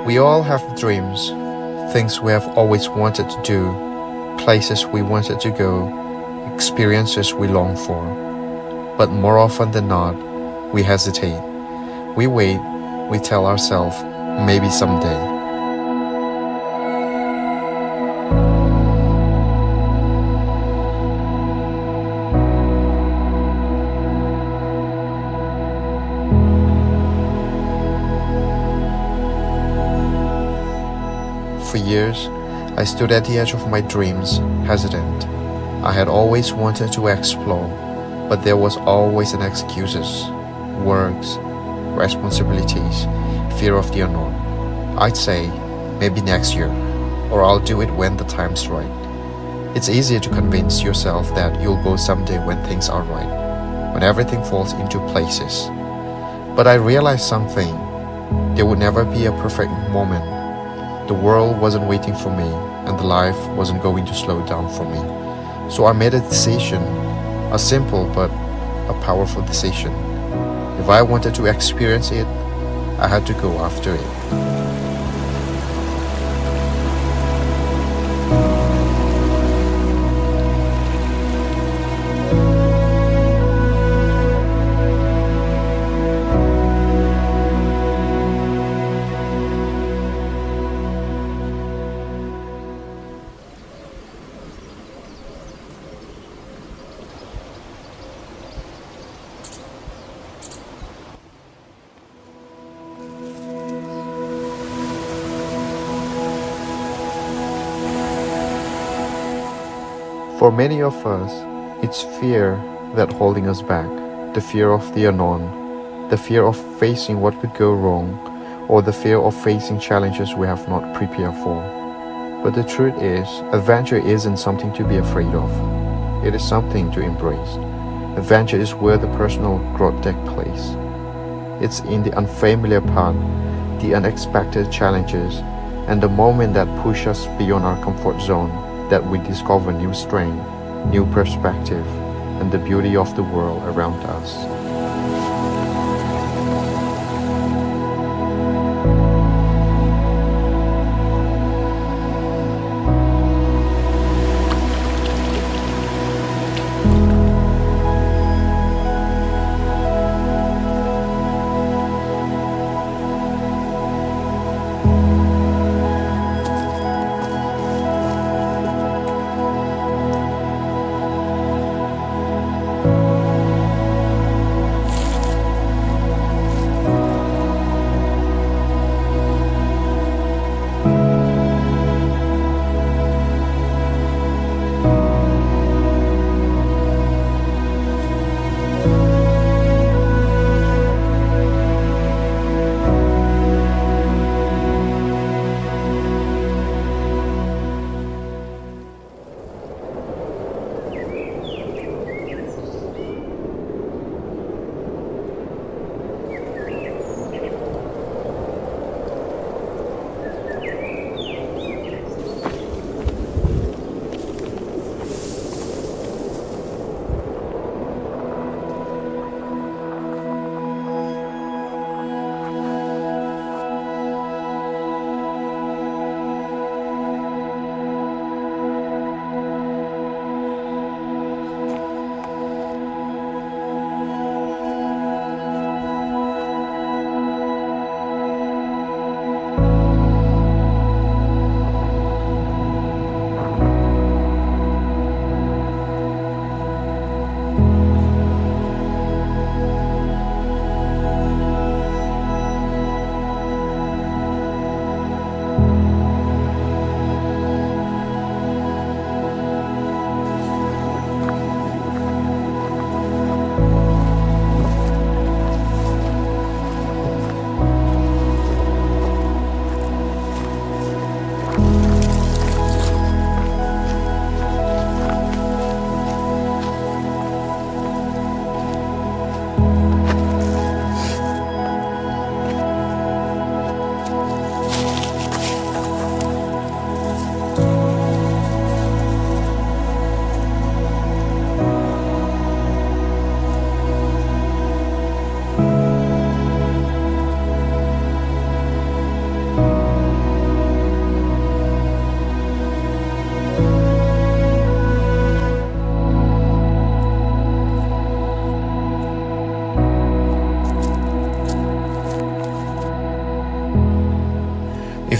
We all have dreams, things we have always wanted to do, places we wanted to go, experiences we long for. But more often than not, we hesitate. We wait, we tell ourselves, maybe someday. For years, I stood at the edge of my dreams, hesitant. I had always wanted to explore, but there was always an excuses, works, responsibilities, fear of the unknown. I'd say, maybe next year, or I'll do it when the time's right. It's easier to convince yourself that you'll go someday when things are right, when everything falls into places. But I realized something. There would never be a perfect moment. The world wasn't waiting for me, and the life wasn't going to slow down for me. So I made a decision, a simple but a powerful decision. If I wanted to experience it, I had to go after it. For many of us, it's fear that holding us back, the fear of the unknown, the fear of facing what could go wrong, or the fear of facing challenges we have not prepared for. But the truth is, adventure isn't something to be afraid of. It is something to embrace. Adventure is where the personal growth takes place. It's in the unfamiliar path, the unexpected challenges, and the moment that push us beyond our comfort zone that we discover new strength, new perspective, and the beauty of the world around us.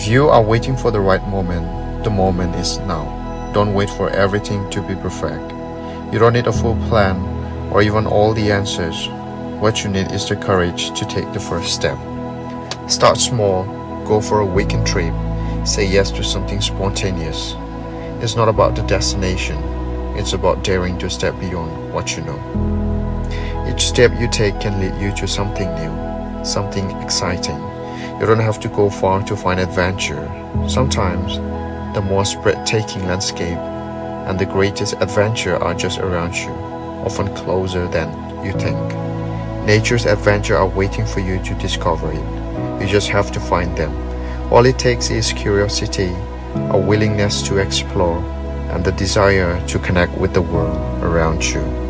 If you are waiting for the right moment, the moment is now. Don't wait for everything to be perfect. You don't need a full plan or even all the answers. What you need is the courage to take the first step. Start small, go for a weekend trip, say yes to something spontaneous. It's not about the destination, it's about daring to step beyond what you know. Each step you take can lead you to something new, something exciting. You don't have to go far to find adventure. Sometimes, the most breathtaking landscape and the greatest adventure are just around you, often closer than you think. Nature's adventure are waiting for you to discover it. You just have to find them. All it takes is curiosity, a willingness to explore, and the desire to connect with the world around you.